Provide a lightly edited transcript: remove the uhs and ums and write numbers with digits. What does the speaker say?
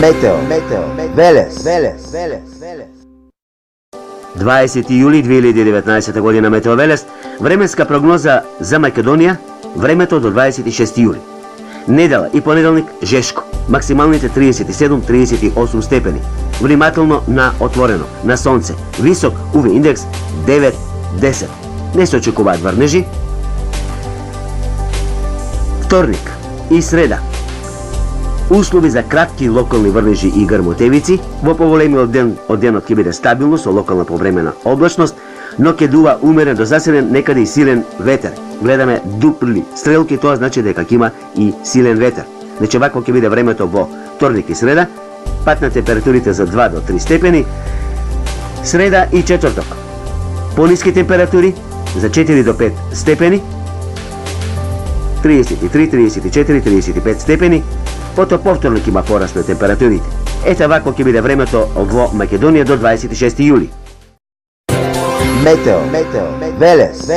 Метео, Велес. 20. juli 2019 godina Meteo Velest, vremenska prognoza za Makedonija, времето до 26. юли. Недела и понеделник жешко, максималните 37-38 степени. Внимателно на отворено, на сонце, висок UV индекс 9-10. Не се очекуваат врнежи. Вторник и среда. Услови за кратки локални врнежи и грмотевици. Во поголемиот ден од денот ќе биде стабилно со локална повремена облачност, но ќе дува умерен до засилен, некаде и силен ветер. Гледаме дупли стрелки, тоа значи дека ќе има и силен ветер. Значи вако ќе биде времето во вторник и среда. Пат на температурите за 2 до 3 степени. Среда и четврток. Пониски температури за 4 до 5 степени. 33, 34, 35 степени. Потоа повторно има пораст на температурите. Ете вако ќе биде времето во Македонија до 26 јули. Метео, Велес.